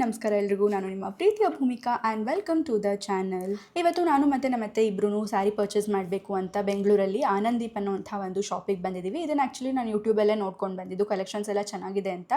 ನಮಸ್ಕಾರ ಎಲ್ರಿಗೂ. ನಾನು ನಿಮ್ಮ ಪ್ರೀತಿಯ Bhoomika and welcome to the channel. ಇವತ್ತು ನಾನು ಮತ್ತು ನಮ್ಮತ್ತೆ ಇಬ್ಬರೂ ಸ್ಯಾರಿ ಪರ್ಚೇಸ್ ಮಾಡಬೇಕು ಅಂತ ಬೆಂಗಳೂರಲ್ಲಿ ಆನಂದೀಪ್ ಅನ್ನೋಂಥ ಒಂದು ಶಾಪಿಗೆ ಬಂದಿದ್ದೀವಿ. ಇದನ್ನು ಆ್ಯಕ್ಚುಲಿ ನಾನು ಯೂಟ್ಯೂಬಲ್ಲೇ ನೋಡ್ಕೊಂಡು ಬಂದಿದ್ದು. ಕಲೆಕ್ಷನ್ಸ್ ಎಲ್ಲ ಚೆನ್ನಾಗಿದೆ ಅಂತ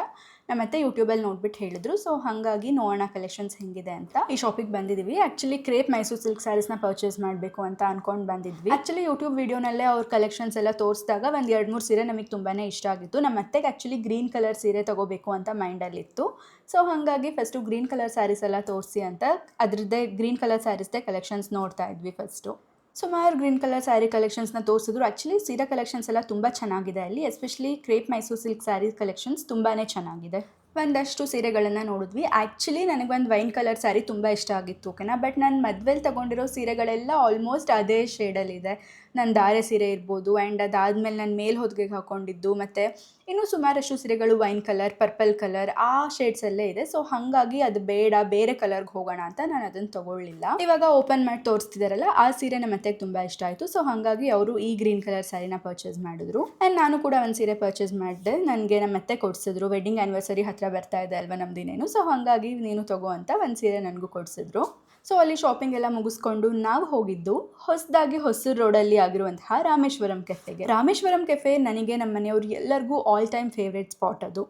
ನಮ್ಮತ್ತೆ ಯೂಟ್ಯೂಬಲ್ಲಿ ನೋಡ್ಬಿಟ್ಟು ಹೇಳಿದ್ರು. ಸೊ ಹಾಗಾಗಿ ನೋಡೋಣ ಕಲೆಕ್ಷನ್ಸ್ ಹೆಂಗಿದೆ ಅಂತ ಈ ಶಾಪಿಗೆ ಬಂದಿದ್ದೀವಿ. ಆ್ಯಕ್ಚುಲಿ ಕ್ರೇಪ್ ಮೈಸೂರು ಸಿಲ್ಕ್ ಸ್ಯಾರೀಸ್ನ ಪರ್ಚೇಸ್ ಮಾಡಬೇಕು ಅಂತ ಅಂದ್ಕೊಂಡು ಬಂದಿದ್ವಿ. ಆ್ಯಕ್ಚುಲಿ ಯೂಟ್ಯೂಬ್ ವೀಡಿಯೋನಲ್ಲೇ ಅವ್ರ ಕಲೆಕ್ಷನ್ಸ್ ಎಲ್ಲ ತೋರಿಸಿದಾಗ ಒಂದು 2-3 ಸೀರೆ ನಮಗೆ ತುಂಬಾ ಇಷ್ಟ ಆಗಿತ್ತು. ನಮ್ಮತ್ತೆಗೆ ಆ್ಯಕ್ಚುಲಿ ಗ್ರೀನ್ ಕಲರ್ ಸೀರೆ ತೊಗೋಬೇಕು ಅಂತ ಮೈಂಡಲ್ಲಿತ್ತು. ಸೊ ಹಾಗಾಗಿ ಫಸ್ಟು ಗ್ರೀನ್ ಕಲರ್ ಸ್ಯಾರೀಸ್ ಎಲ್ಲ ತೋರಿಸಿ ಅಂತ ಅದರದ್ದೇ ಗ್ರೀನ್ ಕಲರ್ ಸ್ಯಾರೀಸ್ದೇ ಕಲೆಕ್ಷನ್ಸ್ ನೋಡ್ತಾ ಇದ್ವಿ. ಫಸ್ಟು ಸುಮಾರು ಗ್ರೀನ್ ಕಲರ್ ಸ್ಯಾರಿ ಕಲೆಕ್ಷನ್ಸ್ನ ತೋರಿಸಿದ್ರು. ಆ್ಯಕ್ಚುಲಿ ಸೀರೆ ಕಲೆಕ್ಷನ್ಸ್ ಎಲ್ಲ ತುಂಬ ಚೆನ್ನಾಗಿದೆ ಅಲ್ಲಿ. Especially crepe Mysore silk sari collections ತುಂಬಾ ಚೆನ್ನಾಗಿದೆ. ಒಂದಷ್ಟು ಸೀರೆಗಳನ್ನು ನೋಡಿದ್ವಿ. ಆ್ಯಕ್ಚುಲಿ ನನಗೊಂದು ವೈನ್ ಕಲರ್ ಸ್ಯಾರಿ ತುಂಬ ಇಷ್ಟ ಆಗಿತ್ತು, ಓಕೆನಾ. ಬಟ್ ನಾನು ಮದುವೆಲಿ ತೊಗೊಂಡಿರೋ ಸೀರೆಗಳೆಲ್ಲ ಆಲ್ಮೋಸ್ಟ್ ಅದೇ ಶೇಡಲ್ಲಿದೆ. ನನ್ನ ಧಾರೆ ಸೀರೆ ಇರ್ಬೋದು, ಆ್ಯಂಡ್ ಅದಾದಮೇಲೆ ನಾನು ಮೇಲ್ ಹೊದಿಗೆಗೆ ಹಾಕ್ಕೊಂಡಿದ್ದು, ಮತ್ತು ಇನ್ನೂ ಸುಮಾರಷ್ಟು ಸೀರೆಗಳು ವೈನ್ ಕಲರ್, ಪರ್ಪಲ್ ಕಲರ್ ಆ ಶೇಡ್ಸಲ್ಲೇ ಇದೆ. ಸೊ ಹಾಗಾಗಿ ಅದು ಬೇಡ, ಬೇರೆ ಕಲರ್ಗೆ ಹೋಗೋಣ ಅಂತ ನಾನು ಅದನ್ನು ತೊಗೊಳ್ಳಿಲ್ಲ. ಇವಾಗ ಓಪನ್ ಮಾಡಿ ತೋರಿಸ್ತಿದ್ದಾರಲ್ಲ, ಆ ಸೀರೆ ನಮ್ಮ ಅತ್ತೆಗೆ ತುಂಬ ಇಷ್ಟ ಆಯಿತು. ಸೊ ಹಾಗಾಗಿ ಅವರು ಈ ಗ್ರೀನ್ ಕಲರ್ ಸ್ಯಾರಿನ ಪರ್ಚೇಸ್ ಮಾಡಿದ್ರು. ಆ್ಯಂಡ್ ನಾನು ಕೂಡ ಒಂದು ಸೀರೆ ಪರ್ಚೇಸ್ ಮಾಡಿದೆ. ನನಗೆ ನಮ್ಮ ಅತ್ತೆ ಕೊಡಿಸಿದ್ರು. ವೆಡ್ಡಿಂಗ್ ಆ್ಯನಿವರ್ಸರಿ ಹತ್ತಿರ ಬರ್ತಾ ಇದೆ ಅಲ್ವಾ ನಮ್ದಿನೇನು. ಸೊ ಹಾಗಾಗಿ ನೀನು ತಗೋ ಅಂತ ಒಂದು ಸೀರೆ ನನಗೂ ಕೊಡಿಸಿದ್ರು. ಸೊ ಅಲ್ಲಿ ಶಾಪಿಂಗ್ ಎಲ್ಲ ಮುಗಿಸ್ಕೊಂಡು ನಾವು ಹೋಗಿದ್ದು ಹೊಸದಾಗಿ ಹೊಸೂರು ರೋಡಲ್ಲಿ ಆಗಿರುವಂತಹ ರಾಮೇಶ್ವರಂ ಕೆಫೆಗೆ. ರಾಮೇಶ್ವರಂ ಕೆಫೆ ನನಗೆ ನಮ್ಮ ಮನೆಯವ್ರು ಎಲ್ಲರಿಗೂ ಆಲ್ ಟೈಮ್ ಫೇವ್ರೇಟ್ ಸ್ಪಾಟ್. ಅದು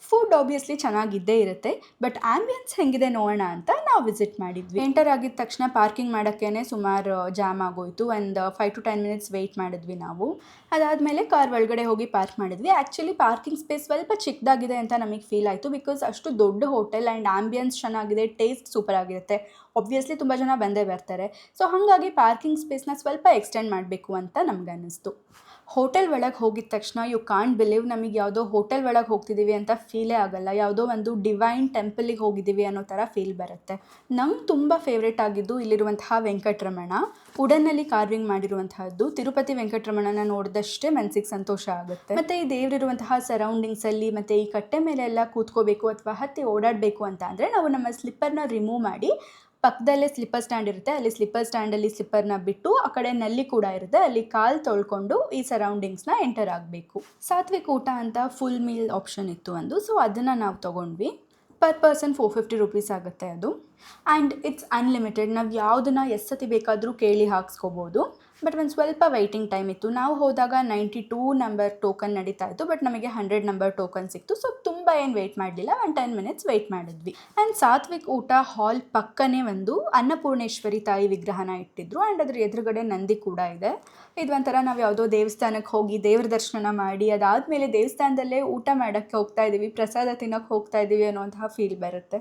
ಫುಡ್ ಆಬ್ವಿಯಸ್ಲಿ ಚೆನ್ನಾಗಿದ್ದೇ ಇರುತ್ತೆ, ಬಟ್ ಆ್ಯಂಬಿಯನ್ಸ್ ಹೆಂಗಿದೆ ನೋಡೋಣ ಅಂತ ನಾವು ವಿಸಿಟ್ ಮಾಡಿದ್ವಿ. ಎಂಟರ್ ಆಗಿದ ತಕ್ಷಣ ಪಾರ್ಕಿಂಗ್ ಮಾಡೋಕ್ಕೇ ಸುಮಾರು ಜಾಮ್ ಆಗೋಯಿತು. ಒಂದು 5 to 10 minutes ವೆಯ್ಟ್ ಮಾಡಿದ್ವಿ ನಾವು. ಅದಾದಮೇಲೆ ಕಾರ್ ಒಳಗಡೆ ಹೋಗಿ ಪಾರ್ಕ್ ಮಾಡಿದ್ವಿ. ಆ್ಯಕ್ಚುಲಿ ಪಾರ್ಕಿಂಗ್ ಸ್ಪೇಸ್ ಸ್ವಲ್ಪ ಚಿಕ್ಕದಾಗಿದೆ ಅಂತ ನಮಗೆ ಫೀಲ್ ಆಯಿತು. ಬಿಕಾಸ್ ಅಷ್ಟು ದೊಡ್ಡ ಹೋಟೆಲ್ ಆ್ಯಂಡ್ ಆ್ಯಂಬಿಯನ್ಸ್ ಚೆನ್ನಾಗಿದೆ, ಟೇಸ್ಟ್ ಸೂಪರ್ ಆಗಿರುತ್ತೆ. ಒಬ್ವಿಯಸ್ಲಿ ತುಂಬ ಜನ ಬಂದೇ ಬರ್ತಾರೆ. ಸೊ ಹಾಗಾಗಿ ಪಾರ್ಕಿಂಗ್ ಸ್ಪೇಸ್ನ ಸ್ವಲ್ಪ ಎಕ್ಸ್ಟೆಂಡ್ ಮಾಡಬೇಕು ಅಂತ ನಮ್ಗೆ ಅನ್ನಿಸ್ತು. ಹೋಟೆಲ್ ಒಳಗೆ ಹೋಗಿದ ತಕ್ಷಣ ಯು ಕಾಂಟ್ ಬಿಲೀವ್ ನಮಗೆ ಯಾವುದೋ ಹೋಟೆಲ್ ಒಳಗೆ ಹೋಗ್ತಿದ್ದೀವಿ ಅಂತ ಫೀಲೇ ಆಗೋಲ್ಲ. ಯಾವುದೋ ಒಂದು ಡಿವೈನ್ ಟೆಂಪಲಿಗೆ ಹೋಗಿದ್ದೀವಿ ಅನ್ನೋ ಥರ ಫೀಲ್ ಬರುತ್ತೆ. ನಂಗೆ ತುಂಬ ಫೇವ್ರೇಟ್ ಆಗಿದ್ದು ಇಲ್ಲಿರುವಂತಹ ವೆಂಕಟರಮಣ. ವುಡನ್ನಲ್ಲಿ ಕಾರ್ವಿಂಗ್ ಮಾಡಿರುವಂತಹದ್ದು. ತಿರುಪತಿ ವೆಂಕಟರಮಣನ ನೋಡಿದಷ್ಟೇ ಮನಸ್ಸಿಗೆ ಸಂತೋಷ ಆಗುತ್ತೆ. ಮತ್ತು ಈ ದೇವರಿರುವಂತಹ ಸರೌಂಡಿಂಗ್ಸಲ್ಲಿ ಮತ್ತು ಈ ಕಟ್ಟೆ ಮೇಲೆ ಎಲ್ಲ ಕೂತ್ಕೋಬೇಕು ಅಥವಾ ಹತ್ತಿ ಓಡಾಡಬೇಕು ಅಂತ ಅಂದರೆ ನಾವು ನಮ್ಮ ಸ್ಲಿಪ್ಪರ್ನ ರಿಮೂವ್ ಮಾಡಿ ಪಕ್ಕದಲ್ಲೇ ಸ್ಲಿಪ್ಪರ್ ಸ್ಟ್ಯಾಂಡ್ ಇರುತ್ತೆ, ಅಲ್ಲಿ ಸ್ಲಿಪ್ಪರ್ ಸ್ಟ್ಯಾಂಡಲ್ಲಿ ಸ್ಲಿಪ್ಪರ್ನ ಬಿಟ್ಟು ಆ ಕಡೆ ನಲ್ಲಿ ಕೂಡ ಇರುತ್ತೆ, ಅಲ್ಲಿ ಕಾಲು ತೊಳ್ಕೊಂಡು ಈ ಸರೌಂಡಿಂಗ್ಸ್ನ ಎಂಟರ್ ಆಗಬೇಕು. ಸಾತ್ವಿಕ್ ಊಟ ಅಂತ ಫುಲ್ ಮೀಲ್ ಆಪ್ಷನ್ ಇತ್ತು ಒಂದು. ಸೊ ಅದನ್ನು ನಾವು ತೊಗೊಂಡ್ವಿ. ಪರ್ ಪರ್ಸನ್ 450 rupees ಆಗುತ್ತೆ ಅದು. And it's unlimited. ನಾವು ಯಾವುದನ್ನು ಎಷ್ಟು ಸತಿ ಬೇಕಾದರೂ ಕೇಳಿ ಹಾಕ್ಸ್ಕೋಬೋದು. ಬಟ್ ಒಂದು ಸ್ವಲ್ಪ ವೆಯ್ಟಿಂಗ್ ಟೈಮ್ ಇತ್ತು. ನಾವು ಹೋದಾಗ 92 ನಂಬರ್ ಟೋಕನ್ ನಡೀತಾ ಇತ್ತು, ಬಟ್ ನಮಗೆ 100 ನಂಬರ್ ಟೋಕನ್ ಸಿಕ್ತು. ಸೊ ತುಂಬ ಏನು ವೆಯ್ಟ್ ಮಾಡಲಿಲ್ಲ, ಒಂದು 10 minutes ವೆಯ್ಟ್ ಮಾಡಿದ್ವಿ. ಆ್ಯಂಡ್ ಸಾತ್ವಿಕ್ ಊಟ ಹಾಲ್ ಪಕ್ಕನೇ ಒಂದು ಅನ್ನಪೂರ್ಣೇಶ್ವರಿ ತಾಯಿ ವಿಗ್ರಹನ ಇಟ್ಟಿದ್ರು. ಆ್ಯಂಡ್ ಅದ್ರ ಎದುರುಗಡೆ ನಂದಿ ಕೂಡ ಇದೆ. ಇದು ಒಂಥರ ನಾವು ಯಾವುದೋ ದೇವಸ್ಥಾನಕ್ಕೆ ಹೋಗಿ ದೇವ್ರ ದರ್ಶನ ಮಾಡಿ ಅದಾದಮೇಲೆ ದೇವಸ್ಥಾನದಲ್ಲೇ ಊಟ ಮಾಡೋಕ್ಕೆ ಹೋಗ್ತಾ ಇದ್ದೀವಿ, ಪ್ರಸಾದ ತಿನ್ನೋಕ್ಕೆ ಹೋಗ್ತಾ ಇದ್ದೀವಿ ಅನ್ನೋಂತಹ ಫೀಲ್ ಬರುತ್ತೆ.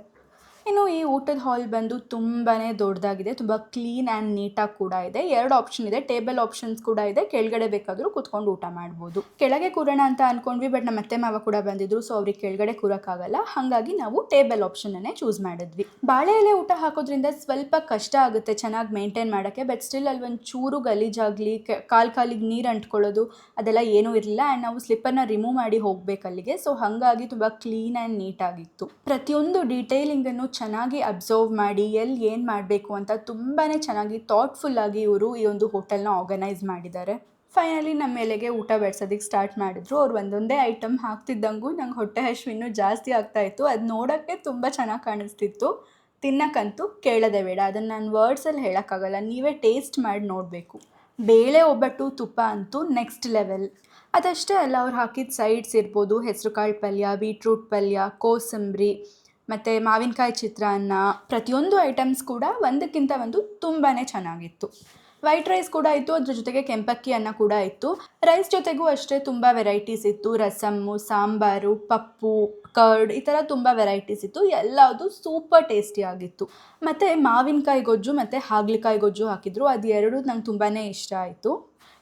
ಇನ್ನು ಈ ಊಟದ ಹಾಲ್ ಬಂದು ತುಂಬಾ ದೊಡ್ಡದಾಗಿದೆ, ತುಂಬ ಕ್ಲೀನ್ ಆ್ಯಂಡ್ ನೀಟಾಗಿ ಕೂಡ ಇದೆ. 2 ಆಪ್ಷನ್ ಇದೆ, ಟೇಬಲ್ ಆಪ್ಷನ್ಸ್ ಕೂಡ ಇದೆ. ಕೆಳಗಡೆ ಬೇಕಾದರೂ ಕೂತ್ಕೊಂಡು ಊಟ ಮಾಡ್ಬೋದು. ಕೆಳಗೆ ಕೂರೋಣ ಅಂತ ಅಂದ್ಕೊಂಡ್ವಿ, ಬಟ್ ನಮ್ಮ ಅತ್ತೆ ಮಾವ ಕೂಡ ಬಂದಿದ್ರು. ಸೊ ಅವ್ರಿಗೆ ಕೆಳಗಡೆ ಕೂರೋಕ್ಕಾಗಲ್ಲ. ಹಾಗಾಗಿ ನಾವು ಟೇಬಲ್ ಆಪ್ಷನನ್ನೇ ಚೂಸ್ ಮಾಡಿದ್ವಿ. ಬಾಳೆ ಎಲೆ ಊಟ ಹಾಕೋದ್ರಿಂದ ಸ್ವಲ್ಪ ಕಷ್ಟ ಆಗುತ್ತೆ ಚೆನ್ನಾಗಿ ಮೇಂಟೈನ್ ಮಾಡೋಕ್ಕೆ. ಬಟ್ ಸ್ಟಿಲ್ ಅಲ್ಲಿ ಒಂದು ಚೂರು ಗಲೀಜಾಗಲಿ ಕಾಲಿಗೆ ನೀರು ಅಂಟ್ಕೊಳ್ಳೋದು ಅದೆಲ್ಲ ಏನೂ ಇರಲಿಲ್ಲ. ಆ್ಯಂಡ್ ನಾವು ಸ್ಲಿಪ್ಪರ್ನ ರಿಮೂವ್ ಮಾಡಿ ಹೋಗ್ಬೇಕು ಅಲ್ಲಿಗೆ. ಸೊ ಹಾಗಾಗಿ ತುಂಬ ಕ್ಲೀನ್ ಆ್ಯಂಡ್ ನೀಟಾಗಿತ್ತು. ಪ್ರತಿಯೊಂದು ಡೀಟೇಲಿಂಗನ್ನು ಚೆನ್ನಾಗಿ ಅಬ್ಸರ್ವ್ ಮಾಡಿ ಎಲ್ಲಿ ಏನು ಮಾಡಬೇಕು ಅಂತ ತುಂಬಾ ಚೆನ್ನಾಗಿ ಥಾಟ್ಫುಲ್ಲಾಗಿ ಇವರು ಈ ಒಂದು ಹೋಟೆಲ್ನ ಆರ್ಗನೈಸ್ ಮಾಡಿದ್ದಾರೆ. ಫೈನಲಿ ನಮ್ಮ ಮೇಲೆಗೆ ಊಟ ಬಡಿಸೋದಕ್ಕೆ ಸ್ಟಾರ್ಟ್ ಮಾಡಿದ್ರು. ಅವ್ರು ಒಂದೊಂದೇ ಐಟಮ್ ಹಾಕ್ತಿದ್ದಂಗೂ ನಂಗೆ ಹೊಟ್ಟೆ ಹಸಿವು ಇನ್ನೂ ಜಾಸ್ತಿ ಆಗ್ತಾಯಿತ್ತು. ಅದು ನೋಡೋಕ್ಕೆ ತುಂಬ ಚೆನ್ನಾಗಿ ಕಾಣಿಸ್ತಿತ್ತು. ತಿನ್ನಕ್ಕಂತೂ ಕೇಳೋದೇ ಬೇಡ. ಅದನ್ನು ನಾನು ವರ್ಡ್ಸಲ್ಲಿ ಹೇಳೋಕ್ಕಾಗಲ್ಲ, ನೀವೇ ಟೇಸ್ಟ್ ಮಾಡಿ ನೋಡಬೇಕು. ಬೇಳೆ ಒಬ್ಬಟ್ಟು ತುಪ್ಪ ಅಂತೂ ನೆಕ್ಸ್ಟ್ ಲೆವೆಲ್. ಅದಷ್ಟೇ ಅಲ್ಲ, ಅವ್ರು ಹಾಕಿದ ಸೈಡ್ಸ್ ಇರ್ಬೋದು, ಹೆಸರುಕಾಳು ಪಲ್ಯ, ಬೀಟ್ರೂಟ್ ಪಲ್ಯ, ಕೋಸಂಬರಿ ಮತ್ತು ಮಾವಿನಕಾಯಿ ಚಿತ್ರಾನ್ನ, ಪ್ರತಿಯೊಂದು ಐಟಮ್ಸ್ ಕೂಡ ಒಂದಕ್ಕಿಂತ ಒಂದು ತುಂಬಾ ಚೆನ್ನಾಗಿತ್ತು. ವೈಟ್ ರೈಸ್ ಕೂಡ ಇತ್ತು, ಅದ್ರ ಜೊತೆಗೆ ಕೆಂಪಕ್ಕಿ ಅನ್ನ ಕೂಡ ಇತ್ತು. ರೈಸ್ ಜೊತೆಗೂ ಅಷ್ಟೇ ತುಂಬ ವೆರೈಟೀಸ್ ಇತ್ತು. ರಸಮ್ಮು, ಸಾಂಬಾರು, ಪಪ್ಪು, ಕರ್ಡ್, ಈ ಥರ ತುಂಬ ವೆರೈಟೀಸ್ ಇತ್ತು. ಎಲ್ಲದು ಸೂಪರ್ ಟೇಸ್ಟಿ ಆಗಿತ್ತು. ಮತ್ತು ಮಾವಿನಕಾಯಿ ಗೊಜ್ಜು ಮತ್ತು ಹಾಗಲಕಾಯಿ ಗೊಜ್ಜು ಹಾಕಿದ್ರು. ಅದು ಎರಡೂ ನಂಗೆ ತುಂಬಾ ಇಷ್ಟ ಆಯಿತು.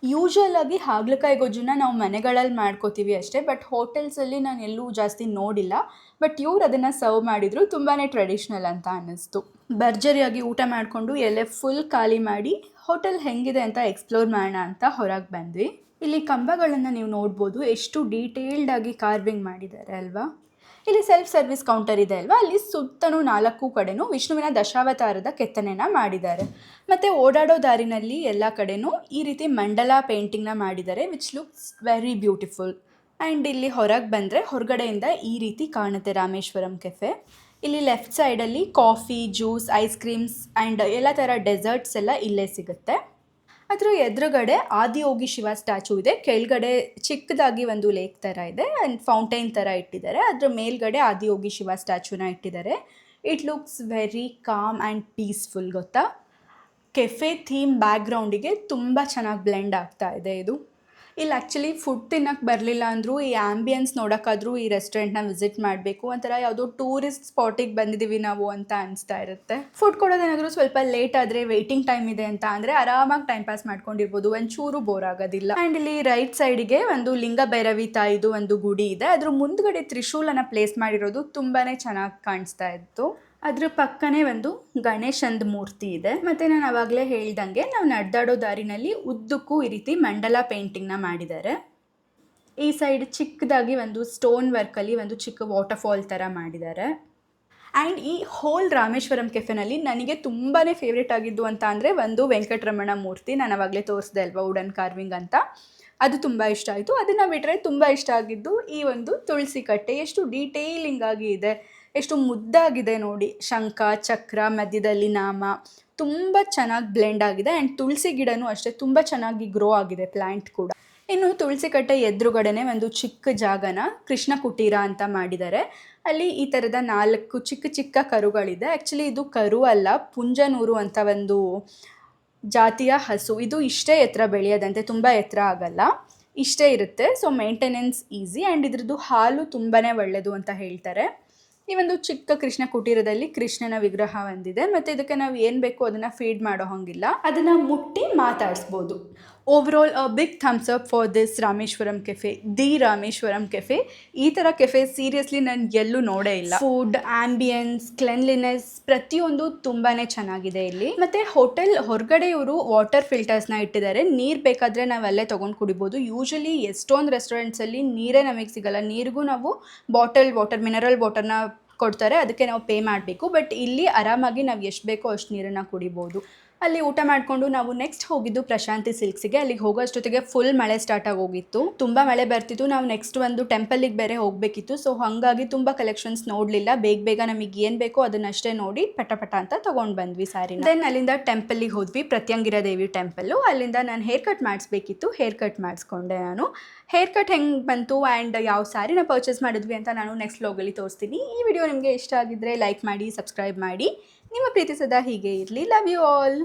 ಯೂಶ್ವಲ್ ಆಗಿ ಹಾಗಲಕಾಯಿ ಗೊಜ್ಜನ್ನ ನಾವು ಮನೆಗಳಲ್ಲಿ ಮಾಡ್ಕೋತೀವಿ ಅಷ್ಟೇ, ಬಟ್ ಹೋಟೆಲ್ಸಲ್ಲಿ ನಾನು ಎಲ್ಲೂ ಜಾಸ್ತಿ ನೋಡಿಲ್ಲ. ಬಟ್ ಇವ್ರು ಅದನ್ನು ಸರ್ವ್ ಮಾಡಿದರು, ತುಂಬಾ ಟ್ರೆಡಿಷ್ನಲ್ ಅಂತ ಅನ್ನಿಸ್ತು. ಭರ್ಜರಿಯಾಗಿ ಊಟ ಮಾಡಿಕೊಂಡು ಎಲೆ ಫುಲ್ ಖಾಲಿ ಮಾಡಿ ಹೋಟೆಲ್ ಹೆಂಗಿದೆ ಅಂತ ಎಕ್ಸ್ಪ್ಲೋರ್ ಮಾಡೋಣ ಅಂತ ಹೊರಗೆ ಬಂದ್ವಿ. ಇಲ್ಲಿ ಕಂಬಗಳನ್ನು ನೀವು ನೋಡ್ಬೋದು, ಎಷ್ಟು ಡೀಟೇಲ್ಡಾಗಿ ಕಾರ್ವಿಂಗ್ ಮಾಡಿದ್ದಾರೆ ಅಲ್ವಾ. ಇಲ್ಲಿ ಸೆಲ್ಫ್ ಸರ್ವಿಸ್ ಕೌಂಟರ್ ಇದೆ ಅಲ್ವಾ, ಅಲ್ಲಿ ಸುತ್ತಲೂ 4 ಕಡೆನೂ ವಿಷ್ಣುವಿನ ದಶಾವತಾರದ ಕೆತ್ತನೆನ ಮಾಡಿದ್ದಾರೆ. ಮತ್ತು ಓಡಾಡೋ ದಾರಿನಲ್ಲಿ ಎಲ್ಲ ಕಡೆನೂ ಈ ರೀತಿ ಮಂಡಲ ಪೇಂಟಿಂಗ್ನ ಮಾಡಿದ್ದಾರೆ, which looks very beautiful. And ಇಲ್ಲಿ ಹೊರಗೆ ಬಂದರೆ ಹೊರಗಡೆಯಿಂದ ಈ ರೀತಿ ಕಾಣುತ್ತೆ ರಾಮೇಶ್ವರಂ ಕೆಫೆ. ಇಲ್ಲಿ ಲೆಫ್ಟ್ ಸೈಡಲ್ಲಿ coffee, juice, ice creams and ಎಲ್ಲ ಥರ ಡೆಸರ್ಟ್ಸ್ ಎಲ್ಲ ಇಲ್ಲೇ ಸಿಗುತ್ತೆ. ಅದರ ಎದುರುಗಡೆ ಆದಿಯೋಗಿ ಶಿವ ಸ್ಟ್ಯಾಚು ಇದೆ. ಕೆಳಗಡೆ ಚಿಕ್ಕದಾಗಿ ಒಂದು ಲೇಕ್ ಥರ ಇದೆ ಆ್ಯಂಡ್ ಫೌಂಟೈನ್ ಥರ ಇಟ್ಟಿದ್ದಾರೆ. ಅದರ ಮೇಲ್ಗಡೆ ಆದಿಯೋಗಿ ಶಿವ ಸ್ಟ್ಯಾಚುನ ಇಟ್ಟಿದ್ದಾರೆ. It looks very calm and peaceful ಗೊತ್ತಾ. ಕೆಫೆ ಥೀಮ್ ಬ್ಯಾಕ್ಗ್ರೌಂಡಿಗೆ ತುಂಬ ಚೆನ್ನಾಗಿ ಬ್ಲೆಂಡ್ ಆಗ್ತಾ ಇದೆ ಇದು. ಇಲ್ಲಿ ಆ್ಯಕ್ಚುಲಿ ಫುಡ್ ತಿನ್ನಕ್ಕೆ ಬರಲಿಲ್ಲ ಅಂದರೂ ಈ ಆ್ಯಂಬಿಯನ್ಸ್ ನೋಡೋಕ್ಕಾದ್ರೂ ಈ ರೆಸ್ಟೋರೆಂಟ್ನ ವಿಸಿಟ್ ಮಾಡಬೇಕು. ಒಂಥರ ಯಾವುದೋ ಟೂರಿಸ್ಟ್ ಸ್ಪಾಟಿಗೆ ಬಂದಿದ್ದೀವಿ ನಾವು ಅಂತ ಅನಿಸ್ತಾ ಇರುತ್ತೆ. ಫುಡ್ ಕೊಡೋದೇನಾದರೂ ಸ್ವಲ್ಪ ಲೇಟ್ ಆದರೆ, ವೆಯ್ಟಿಂಗ್ ಟೈಮ್ ಇದೆ ಅಂತ ಅಂದರೆ ಆರಾಮಾಗಿ ಟೈಮ್ ಪಾಸ್ ಮಾಡ್ಕೊಂಡಿರ್ಬೋದು, ಒಂಚೂರು ಬೋರ್ ಆಗೋದಿಲ್ಲ. ಆ್ಯಂಡ್ ಇಲ್ಲಿ ರೈಟ್ ಸೈಡಿಗೆ ಒಂದು ಲಿಂಗ ಭೈರವಿ ತಾಯಿದು ಒಂದು ಗುಡಿ ಇದೆ. ಅದ್ರ ಮುಂದ್ಗಡೆ ತ್ರಿಶೂಲನ ಪ್ಲೇಸ್ ಮಾಡಿರೋದು ತುಂಬಾ ಚೆನ್ನಾಗಿ ಕಾಣಿಸ್ತಾ ಇತ್ತು. ಅದ್ರ ಪಕ್ಕನೇ ಒಂದು ಗಣೇಶಂದು ಮೂರ್ತಿ ಇದೆ. ಮತ್ತು ನಾನು ಆವಾಗಲೇ ಹೇಳ್ದಂಗೆ ನಾವು ನಡೆದಾಡೋ ದಾರಿನಲ್ಲಿ ಉದ್ದಕ್ಕೂ ಈ ರೀತಿ ಮಂಡಲ ಪೇಂಟಿಂಗ್ನ ಮಾಡಿದ್ದಾರೆ. ಈ ಸೈಡ್ ಚಿಕ್ಕದಾಗಿ ಒಂದು ಸ್ಟೋನ್ ವರ್ಕಲ್ಲಿ ಒಂದು ಚಿಕ್ಕ ವಾಟರ್ಫಾಲ್ ಥರ ಮಾಡಿದ್ದಾರೆ. ಆ್ಯಂಡ್ ಈ ಹೋಲ್ ರಾಮೇಶ್ವರಂ ಕೆಫೆನಲ್ಲಿ ನನಗೆ ತುಂಬಾ ಫೇವ್ರೇಟ್ ಆಗಿದ್ದು ಅಂತ ಅಂದರೆ ಒಂದು ವೆಂಕಟರಮಣ ಮೂರ್ತಿ. ನಾನು ಆವಾಗಲೇ ತೋರಿಸ್ದೆ ಅಲ್ವಾ, ವುಡನ್ ಕಾರ್ವಿಂಗ್ ಅಂತ, ಅದು ತುಂಬ ಇಷ್ಟ ಆಯಿತು. ಅದನ್ನು ಬಿಟ್ಟರೆ ತುಂಬ ಇಷ್ಟ ಆಗಿದ್ದು ಈ ಒಂದು ತುಳಸಿ ಕಟ್ಟೆ. ಎಷ್ಟು ಡೀಟೇಲಿಂಗ್ ಆಗಿ ಇದೆ, ಎಷ್ಟು ಮುದ್ದಾಗಿದೆ ನೋಡಿ. ಶಂಖ, ಚಕ್ರ, ಮಧ್ಯದಲ್ಲಿ ನಾಮ, ತುಂಬ ಚೆನ್ನಾಗಿ ಬ್ಲೆಂಡ್ ಆಗಿದೆ. ಆ್ಯಂಡ್ ತುಳಸಿ ಗಿಡನೂ ಅಷ್ಟೇ ತುಂಬ ಚೆನ್ನಾಗಿ ಗ್ರೋ ಆಗಿದೆ, ಪ್ಲ್ಯಾಂಟ್ ಕೂಡ. ಇನ್ನು ತುಳಸಿ ಕಟ್ಟೆ ಎದುರುಗಡೆನೆ ಒಂದು ಚಿಕ್ಕ ಜಾಗನ ಕೃಷ್ಣ ಕುಟೀರ ಅಂತ ಮಾಡಿದ್ದಾರೆ. ಅಲ್ಲಿ ಈ ಥರದ 4 ಚಿಕ್ಕ ಚಿಕ್ಕ ಕರುಗಳಿದೆ. ಆ್ಯಕ್ಚುಲಿ ಇದು ಕರು ಅಲ್ಲ, ಪುಂಜನೂರು ಅಂತ ಒಂದು ಜಾತಿಯ ಹಸು. ಇದು ಇಷ್ಟೇ ಎತ್ತರ ಬೆಳೆಯೋದಂತೆ, ತುಂಬ ಎತ್ತರ ಆಗಲ್ಲ, ಇಷ್ಟೇ ಇರುತ್ತೆ. ಸೊ ಮೇಂಟೆನೆನ್ಸ್ ಈಸಿ ಆ್ಯಂಡ್ ಇದ್ರದ್ದು ಹಾಲು ತುಂಬಾ ಒಳ್ಳೆಯದು ಅಂತ ಹೇಳ್ತಾರೆ. ಈ ಒಂದು ಚಿಕ್ಕ ಕೃಷ್ಣ ಕುಟೀರದಲ್ಲಿ ಕೃಷ್ಣನ ವಿಗ್ರಹ ಒಂದಿದೆ. ಮತ್ತು ಇದಕ್ಕೆ ನಾವು ಏನು ಬೇಕು ಅದನ್ನು ಫೀಡ್ ಮಾಡೋ ಹಂಗಿಲ್ಲ, ಅದನ್ನು ಮುಟ್ಟಿ ಮಾತಾಡಿಸ್ಬೋದು. Overall big thumbs up for this Rameshwaram cafe, the Rameshwaram cafe. ಈ ಥರ ಕೆಫೆ ಸೀರಿಯಸ್ಲಿ ನಾನು ಎಲ್ಲೂ ನೋಡೇ ಇಲ್ಲ. ಫುಡ್, ಆ್ಯಂಬಿಯನ್ಸ್, ಕ್ಲೆನ್ಲಿನೆಸ್ ಪ್ರತಿಯೊಂದು ತುಂಬಾ ಚೆನ್ನಾಗಿದೆ ಇಲ್ಲಿ. ಮತ್ತು ಹೋಟೆಲ್ ಹೊರಗಡೆ ಇವರು ವಾಟರ್ ಫಿಲ್ಟರ್ಸ್ನ ಇಟ್ಟಿದ್ದಾರೆ. ನೀರು ಬೇಕಾದರೆ ನಾವು ಅಲ್ಲೇ ತೊಗೊಂಡು ಕುಡಿಬೋದು. ಯೂಶಲಿ ಎಷ್ಟೊಂದು ರೆಸ್ಟೋರೆಂಟ್ಸಲ್ಲಿ ನೀರೇ ನಮಗೆ ಸಿಗಲ್ಲ, ನೀರಿಗೂ ನಾವು ಬಾಟಲ್ ವಾಟರ್, ಮಿನರಲ್ ವಾಟರ್ನ ಕೊಡ್ತಾರೆ, ಅದಕ್ಕೆ ನಾವು ಪೇ ಮಾಡಬೇಕು. ಬಟ್ ಇಲ್ಲಿ ಆರಾಮಾಗಿ ನಾವು ಎಷ್ಟು ಬೇಕೋ ಅಷ್ಟು ನೀರನ್ನು ಕುಡಿಬೋದು. ಅಲ್ಲಿ ಊಟ ಮಾಡಿಕೊಂಡು ನಾವು ನೆಕ್ಸ್ಟ್ ಹೋಗಿದ್ದು ಪ್ರಶಾಂತಿ ಸಿಲ್ಕ್ಸಿಗೆ. ಅಲ್ಲಿಗೆ ಹೋಗೋ ಅಷ್ಟೊತ್ತಿಗೆ ಫುಲ್ ಮಳೆ ಸ್ಟಾರ್ಟ್ ಆಗೋಗಿತ್ತು, ತುಂಬ ಮಳೆ ಬರ್ತಿತ್ತು. ನಾವು ನೆಕ್ಸ್ಟ್ ಒಂದು ಟೆಂಪಲಿಗೆ ಬೇರೆ ಹೋಗಬೇಕಿತ್ತು. ಸೊ ಹಾಗಾಗಿ ತುಂಬ ಕಲೆಕ್ಷನ್ಸ್ ನೋಡಲಿಲ್ಲ. ಬೇಗ ನಮಗೆ ಏನು ಬೇಕೋ ಅದನ್ನಷ್ಟೇ ನೋಡಿ ಪಟ ಅಂತ ತೊಗೊಂಡು ಬಂದ್ವಿ ಸ್ಯಾರಿನ. ದೆನ್ ಅಲ್ಲಿಂದ ಟೆಂಪಲಿಗೆ ಹೋದ್ವಿ, ಪ್ರತ್ಯಂಗಿರ ದೇವಿ ಟೆಂಪಲ್ಲು. ಅಲ್ಲಿಂದ ನಾನು ಹೇರ್ ಕಟ್ ಮಾಡಿಸ್ಬೇಕಿತ್ತು, ಹೇರ್ ಕಟ್ ಮಾಡಿಸ್ಕೊಂಡೆ ನಾನು. ಹೇರ್ ಕಟ್ ಹೆಂಗೆ ಬಂತು ಆ್ಯಂಡ್ ಯಾವ ಸ್ಯಾರಿನ ಪರ್ಚೇಸ್ ಮಾಡಿದ್ವಿ ಅಂತ ನಾನು ನೆಕ್ಸ್ಟ್ ವ್ಲಾಗಲ್ಲಿ ತೋರಿಸ್ತೀನಿ. ಈ ವಿಡಿಯೋ ನಿಮಗೆ ಇಷ್ಟ ಆಗಿದ್ದರೆ ಲೈಕ್ ಮಾಡಿ, ಸಬ್ಸ್ಕ್ರೈಬ್ ಮಾಡಿ. ನಿಮ್ಮ ಪ್ರೀತಿ ಸದಾ ಹೀಗೆ ಇರಲಿ. Love you all.